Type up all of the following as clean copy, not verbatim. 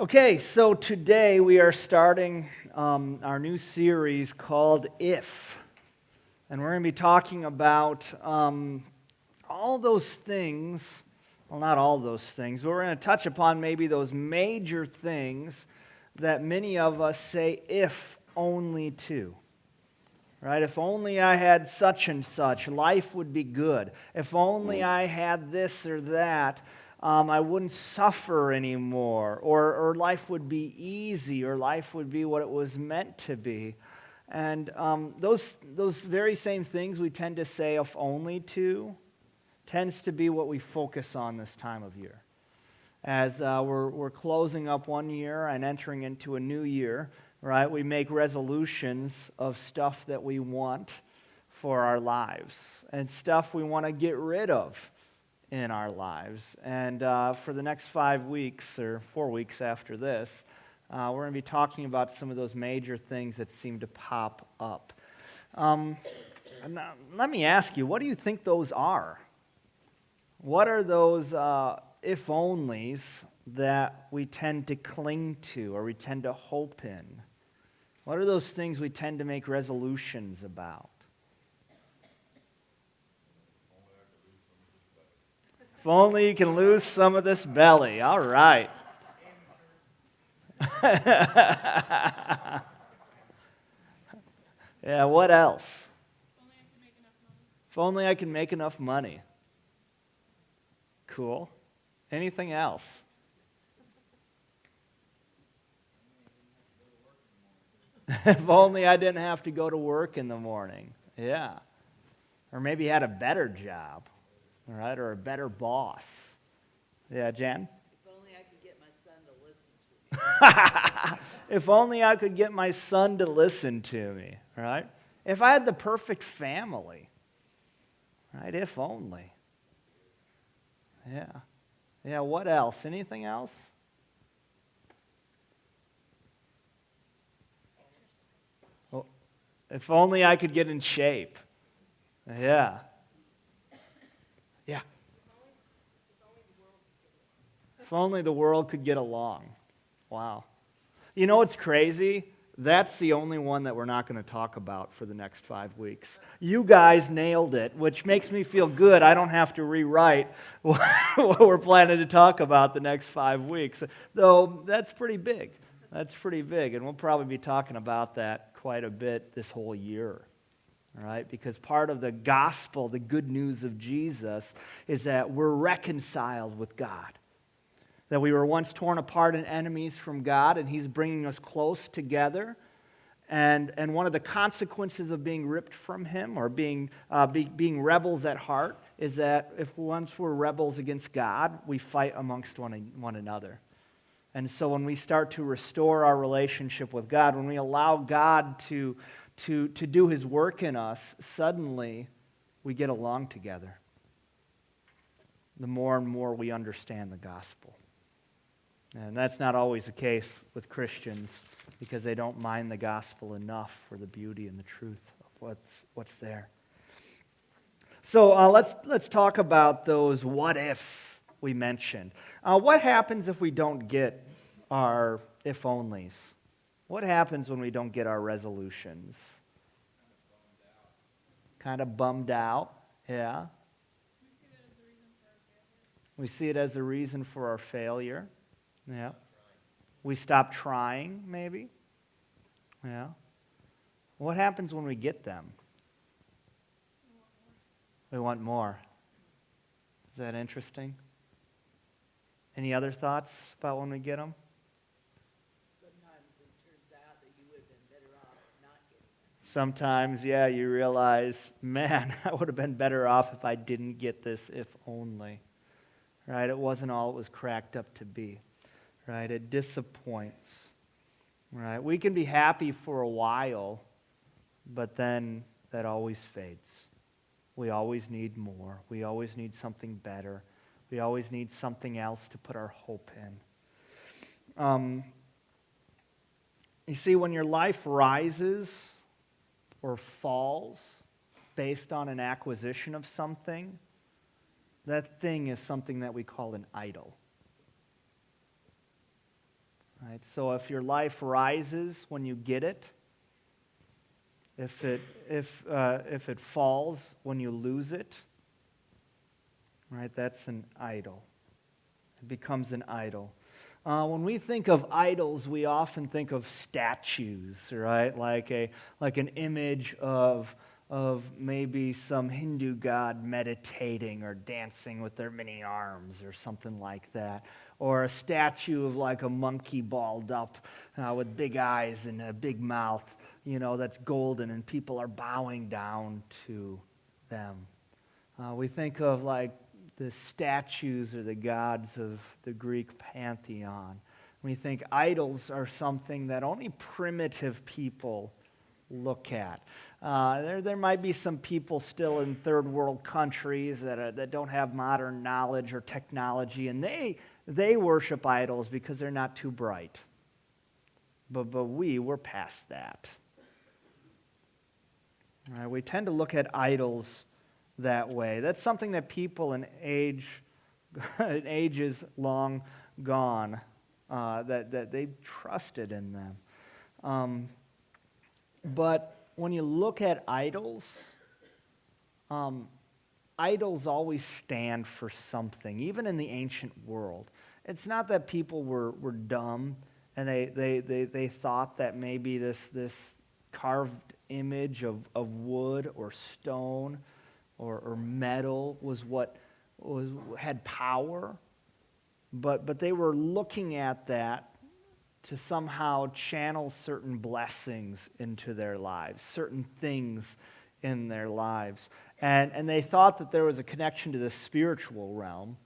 Okay, so today we are starting our new series called If. And we're going to be talking about all those things, well, not all those things, but we're going to touch upon maybe those major things that many of us say, if only to. Right? If only I had such and such, life would be good. If only I had this or that, I wouldn't suffer anymore. Or life would be easy, or life would be what it was meant to be. And those very same things we tend to say if only to, tends to be what we focus on this time of year. As we're closing up one year and entering into a new year, right? We make resolutions of stuff that we want for our lives and stuff we want to get rid of in our lives. And for the next 5 weeks or 4 weeks after this, we're going to be talking about some of those major things that seem to pop up. Let me ask you, what do you think those are? What are those if-onlys that we tend to cling to or we tend to hope in? What are those things we tend to make resolutions about? If only you can lose some of this belly. All right. Yeah, what else? If only I can make enough money. Cool. Anything else? If only I didn't have to go to work in the morning. Yeah. Or maybe had a better job, all right, or a better boss. Yeah, Jan? If only I could get my son to listen to me. If only I could get my son to listen to me, right? If I had the perfect family, right? If only. Yeah. Yeah, what else? Anything else? Well, if only I could get in shape. Yeah. Yeah. If only the world could get along. Wow. You know what's crazy? That's the only one that we're not going to talk about for the next 5 weeks. You guys nailed it, which makes me feel good. I don't have to rewrite what we're planning to talk about the next 5 weeks. Though that's pretty big. That's pretty big. And we'll probably be talking about that quite a bit this whole year. All right? Because part of the gospel, the good news of Jesus, is that we're reconciled with God. That we were once torn apart and enemies from God, and He's bringing us close together. And one of the consequences of being ripped from Him, or being rebels at heart, is that if once we're rebels against God, we fight amongst one another. And so when we start to restore our relationship with God, when we allow God to do His work in us, suddenly we get along together. The more and more we understand the gospel. And that's not always the case with Christians because they don't mind the gospel enough for the beauty and the truth of what's there. So let's talk about those what ifs we mentioned. What happens if we don't get our if onlys? What happens when we don't get our resolutions? Kind of bummed out. Yeah. We see it as a reason for our failure. Yeah. We stop trying, maybe. Yeah. What happens when we get them? We want more. Is that interesting? Any other thoughts about when we get them? Sometimes it turns out that you would have been better off not getting it. Sometimes, yeah, you realize, man, I would have been better off if I didn't get this, if only. Right? It wasn't all it was cracked up to be. Right? It disappoints. Right? We can be happy for a while, but then that always fades. We always need more. We always need something better. We always need something else to put our hope in. You see, when your life rises or falls based on an acquisition of something, that thing is something that we call an idol. Right? So if your life rises when you get it, if it falls when you lose it, right, that's an idol. It becomes an idol. When we think of idols, we often think of statues, right? Like an image of maybe some Hindu god meditating or dancing with their many arms or something like that. Or a statue of like a monkey balled up with big eyes and a big mouth, that's golden, and people are bowing down to them. We think of like the statues or the gods of the Greek pantheon. We think idols are something that only primitive people look at. There might be some people still in third world countries that don't have modern knowledge or technology, and they worship idols because they're not too bright. But we're past that. All right, we tend to look at idols that way. That's something that people in ages long gone, that they trusted in them. But when you look at idols, idols always stand for something, even in the ancient world. It's not that people were dumb and they thought that maybe this carved image of wood or stone or metal was what had power, but they were looking at that to somehow channel certain blessings into their lives, certain things in their lives. And they thought that there was a connection to the spiritual realm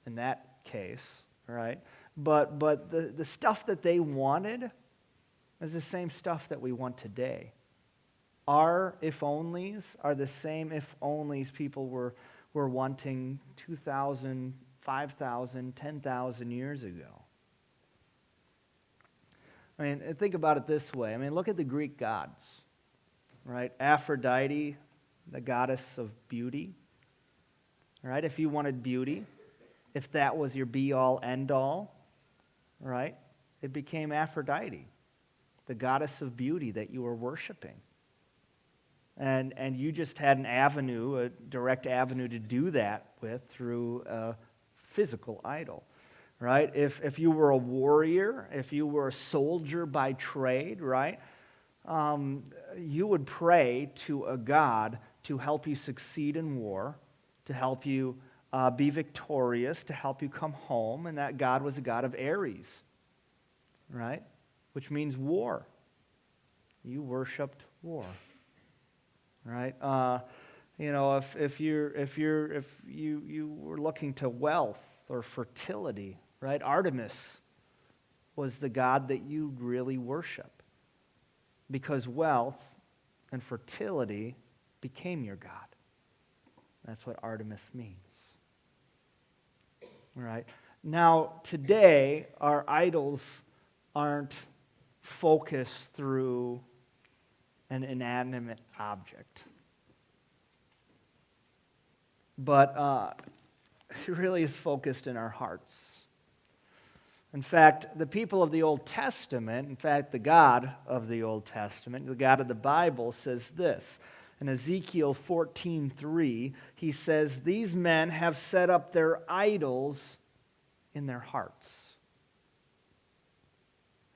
in that case, right? But the stuff that they wanted is the same stuff that we want today. Our if-onlys are the same if-onlys people were wanting 2,000, 5,000, 10,000 years ago. I mean, think about it this way. I mean, look at the Greek gods, right? Aphrodite, the goddess of beauty, right? If you wanted beauty, if that was your be-all, end-all, right? It became Aphrodite, the goddess of beauty that you were worshiping. And you just had an avenue, a direct avenue to do that with through a physical idol, right? If you were a warrior, if you were a soldier by trade, right, you would pray to a god to help you succeed in war, to help you be victorious, to help you come home, and that god was a god of Ares, right, which means war. You worshipped war. Right? If you were looking to wealth or fertility, right? Artemis was the god that you really worship, because wealth and fertility became your god. That's what Artemis means. Right? Now, today, our idols aren't focused through an inanimate object, but it really is focused in our hearts. In fact, the people of the Old Testament, in fact, the God of the Old Testament, the God of the Bible, says this. In Ezekiel 14:3, he says, "These men have set up their idols in their hearts."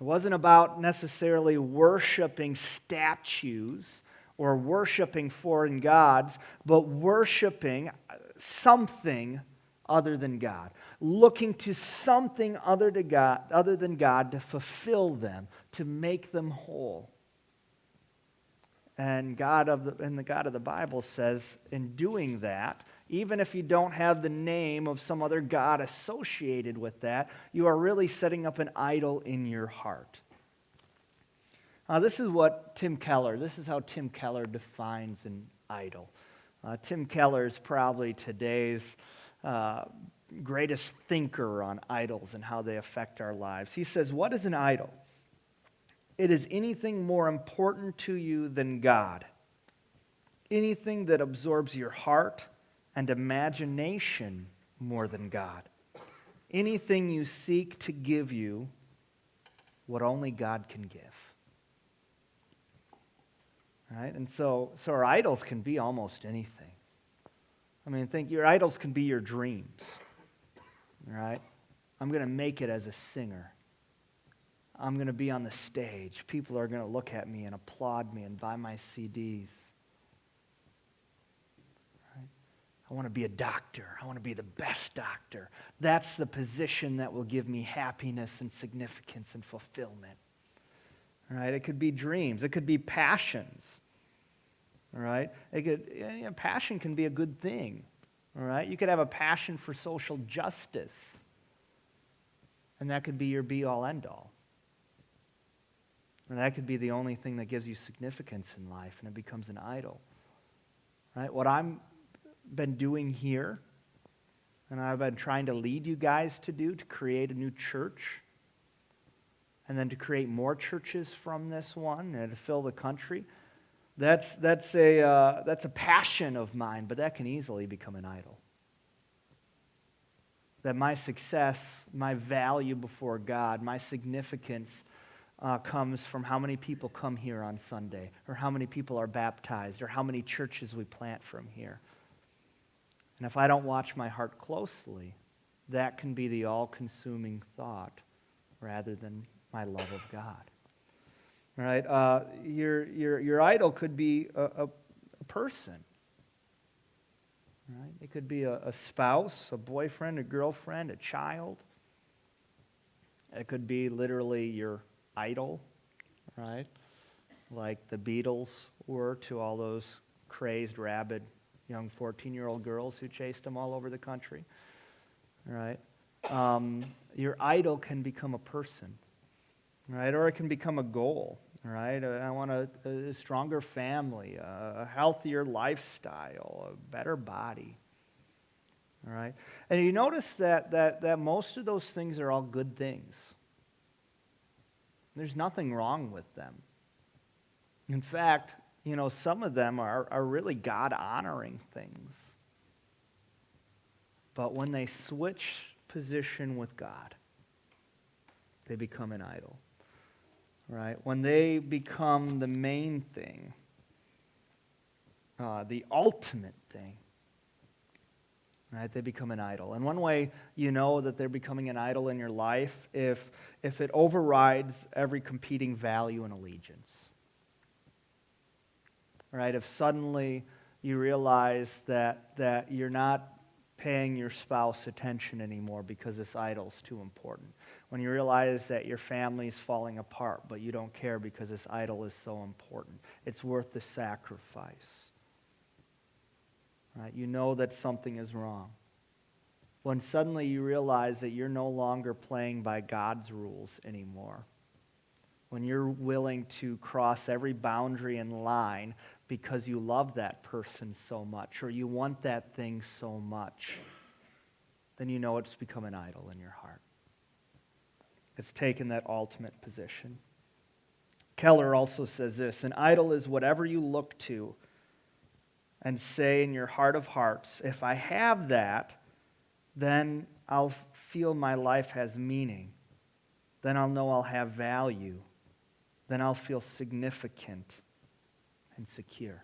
It wasn't about necessarily worshiping statues or worshiping foreign gods, but worshiping something other than God, looking to something other than God to fulfill them, to make them whole. And the God of the Bible says, in doing that, even if you don't have the name of some other god associated with that, you are really setting up an idol in your heart. This is how Tim Keller defines an idol. Tim Keller is probably today's greatest thinker on idols and how they affect our lives. He says, "What is an idol? It is anything more important to you than God. Anything that absorbs your heart and imagination more than God. Anything you seek to give you what only God can give. Right? And so our idols can be almost anything. I mean, think your idols can be your dreams. Right? I'm going to make it as a singer. I'm going to be on the stage. People are going to look at me and applaud me and buy my CDs. Right? I want to be a doctor. I want to be the best doctor. That's the position that will give me happiness and significance and fulfillment. Right? It could be dreams. It could be passions. All right? Passion can be a good thing. All right? You could have a passion for social justice. And that could be your be-all, end-all. And that could be the only thing that gives you significance in life, and it becomes an idol. Right? What I've been doing here, and I've been trying to lead you guys to do, to create a new church, and then to create more churches from this one, and to fill the country, that's a passion of mine, but that can easily become an idol. That my success, my value before God, my significance comes from how many people come here on Sunday, or how many people are baptized, or how many churches we plant from here. And if I don't watch my heart closely, that can be the all-consuming thought rather than my love of God. All right? Your idol could be a person. Right? It could be a spouse, a boyfriend, a girlfriend, a child. It could be literally your idol, right? Like the Beatles were to all those crazed, rabid young 14-year-old girls who chased them all over the country. All right? Your idol can become a person, right? Or it can become a goal, right? I want a stronger family, a healthier lifestyle, a better body. All right? And you notice that most of those things are all good things. There's nothing wrong with them. In fact, some of them are really God-honoring things. But when they switch position with God, they become an idol. Right? When they become the main thing, the ultimate thing, right? They become an idol. And one way you know that they're becoming an idol in your life, if it overrides every competing value and allegiance. Right? If suddenly you realize that you're not paying your spouse attention anymore because this idol's too important. When you realize that your family's falling apart, but you don't care because this idol is so important. It's worth the sacrifice. Right? You know that something is wrong. When suddenly you realize that you're no longer playing by God's rules anymore. When you're willing to cross every boundary and line because you love that person so much, or you want that thing so much, then you know it's become an idol in your heart. It's taken that ultimate position. Keller also says this: an idol is whatever you look to and say in your heart of hearts, if I have that, then I'll feel my life has meaning. Then I'll know I'll have value. Then I'll feel significant and secure.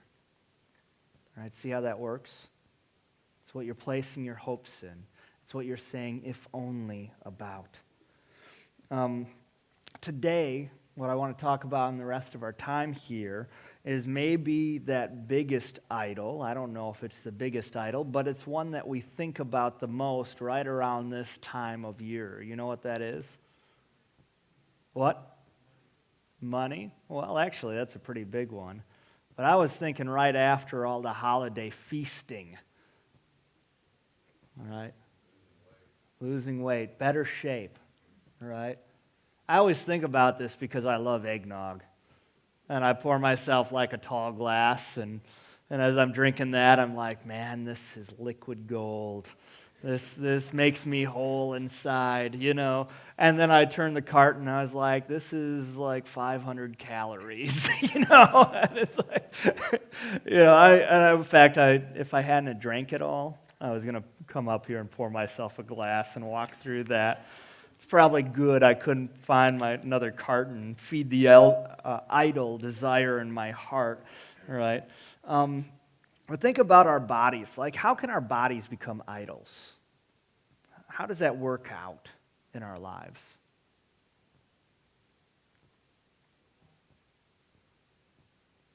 All right, see how that works? It's what you're placing your hopes in. It's what you're saying, if only, about. Today, what I want to talk about in the rest of our time here is maybe that biggest idol. I don't know if it's the biggest idol, but it's one that we think about the most right around this time of year. You know what that is? What? Money? Well, actually, that's a pretty big one. But I was thinking right after all the holiday feasting. All right? Losing weight, better shape. All right? I always think about this because I love eggnog. And I pour myself like a tall glass, and as I'm drinking that, I'm like, man, this is liquid gold. This makes me whole inside, And then I turned the carton, and I was like, this is like 500 calories, And it's like, in fact, if I hadn't drank it all, I was going to come up here and pour myself a glass and walk through that. It's probably good I couldn't find another carton, feed the idol desire in my heart, right? But think about our bodies. Like, how can our bodies become idols? How does that work out in our lives?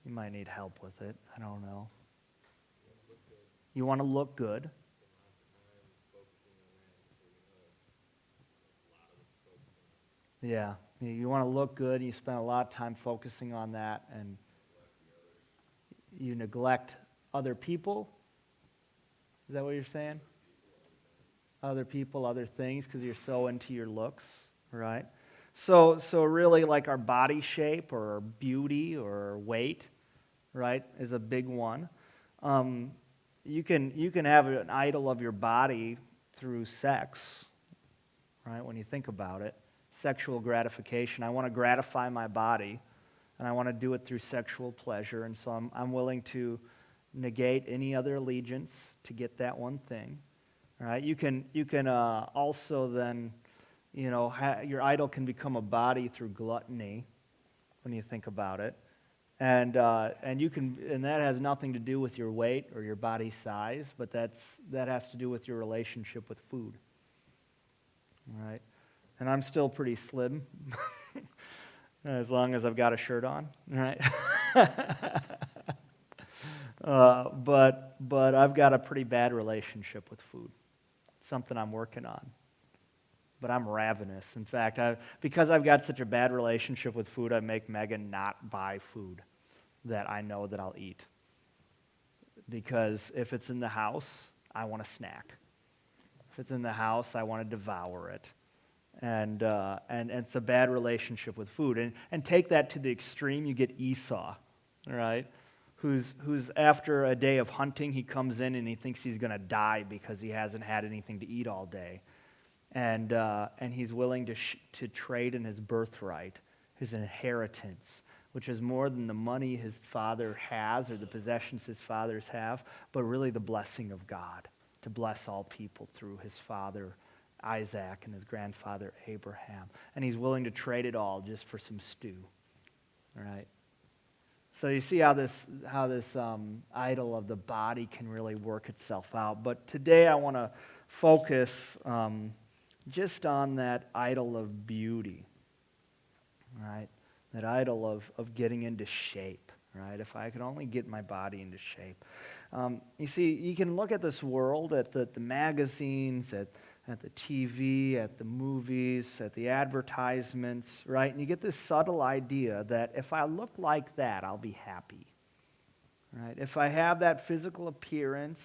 You might need help with it. I don't know. You want to look good. Yeah. You want to look good, and you spend a lot of time focusing on that, and you neglect other people. Is that what you're saying? Other people, other things, because you're so into your looks, right? So really, like our body shape or our beauty or our weight, right, is a big one. You can have an idol of your body through sex, right? When you think about it, sexual gratification. I want to gratify my body, and I want to do it through sexual pleasure, and so I'm willing to negate any other allegiance to get that one thing. All right, you can also then, your idol can become a body through gluttony, when you think about it, and that has nothing to do with your weight or your body size, but that has to do with your relationship with food. All right, and I'm still pretty slim, as long as I've got a shirt on, right? But I've got a pretty bad relationship with food. Something I'm working on. But I'm ravenous. In fact, because I've got such a bad relationship with food, I make Megan not buy food that I know that I'll eat. Because if it's in the house, I want a snack. If it's in the house, I want to devour it. And it's a bad relationship with food. And take that to the extreme, you get Esau, right? Who's after a day of hunting, he comes in and he thinks he's going to die because he hasn't had anything to eat all day. And he's willing to trade in his birthright, his inheritance, which is more than the money his father has or the possessions his fathers have, but really the blessing of God, to bless all people through his father Isaac and his grandfather Abraham. And he's willing to trade it all just for some stew, right? So you see how this idol of the body can really work itself out. But today I want to focus just on that idol of beauty, right? That idol of getting into shape, right? If I could only get my body into shape. You see, you can look at this world, at the magazines, at the TV, at the movies, at the advertisements, right? And you get this subtle idea that if I look like that, I'll be happy, right? If I have that physical appearance,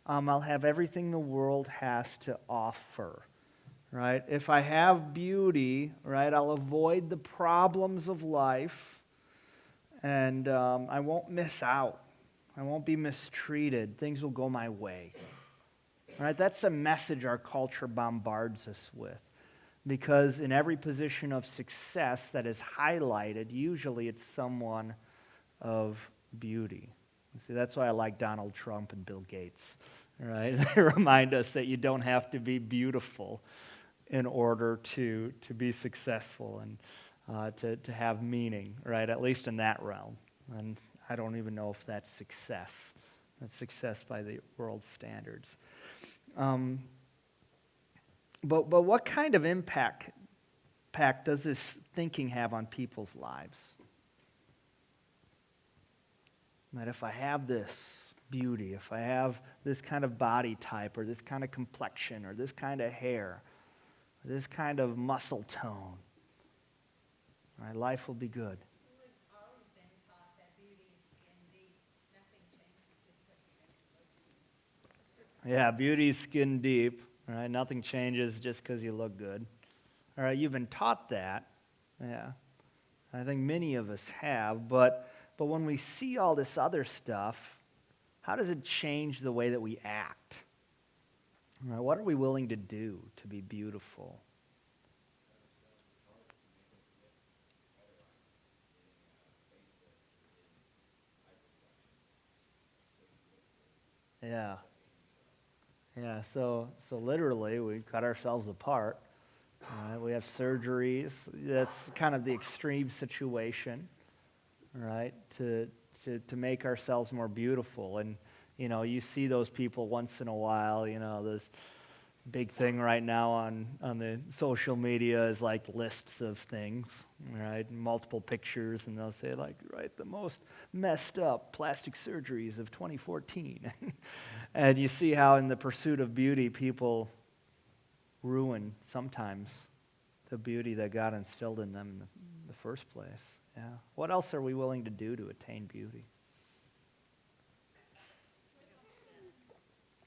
I'll have everything the world has to offer, right? If I have beauty, right, I'll avoid the problems of life, and I won't miss out. I won't be mistreated. Things will go my way. Right? That's a message our culture bombards us with. Because in every position of success that is highlighted, usually it's someone of beauty. See, that's why I like Donald Trump and Bill Gates. Right? They remind us that you don't have to be beautiful in order to be successful and to have meaning, right? At least in that realm. And I don't even know if that's success. That's success by the world standards. But what kind of impact does this thinking have on people's lives? That if I have this beauty, if I have this kind of body type, or this kind of complexion, or this kind of hair, or this kind of muscle tone, my life will be good. We've always been taught that beauty is skin deep. Nothing changes just because you make it look good. Yeah, beauty's skin deep. All right, nothing changes just because you look good. All right, you've been taught that. Yeah, I think many of us have. But when we see all this other stuff, how does it change the way that we act? All right, what are we willing to do to be beautiful? Yeah. Yeah, so literally we cut ourselves apart All right, we have surgeries. That's kind of the extreme situation, right? To make ourselves more beautiful. And, you see those people once in a while, this big thing right now on the social media is like lists of things, right? Multiple pictures, and they'll say like, right, the most messed up plastic surgeries of 2014. And you see how in the pursuit of beauty, people ruin sometimes the beauty that God instilled in them in the first place. Yeah. What else are we willing to do to attain beauty?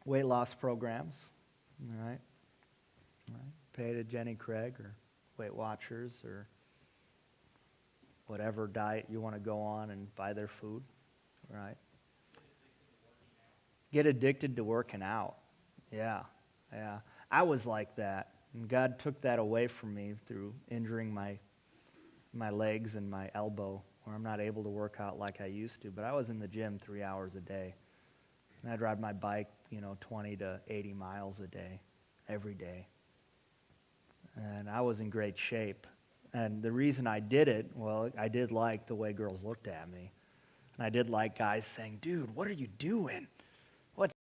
Weight loss programs, all right? All right. Pay to Jenny Craig or Weight Watchers or whatever diet you want to go on and buy their food, right? Get addicted to working out. Yeah, yeah. I was like that, and God took that away from me through injuring my legs and my elbow, where I'm not able to work out like I used to. But I was in the gym 3 hours a day, and I'd ride my bike, 20 to 80 miles a day, every day. And I was in great shape. And the reason I did it, well, I did like the way girls looked at me. And I did like guys saying, dude, what are you doing?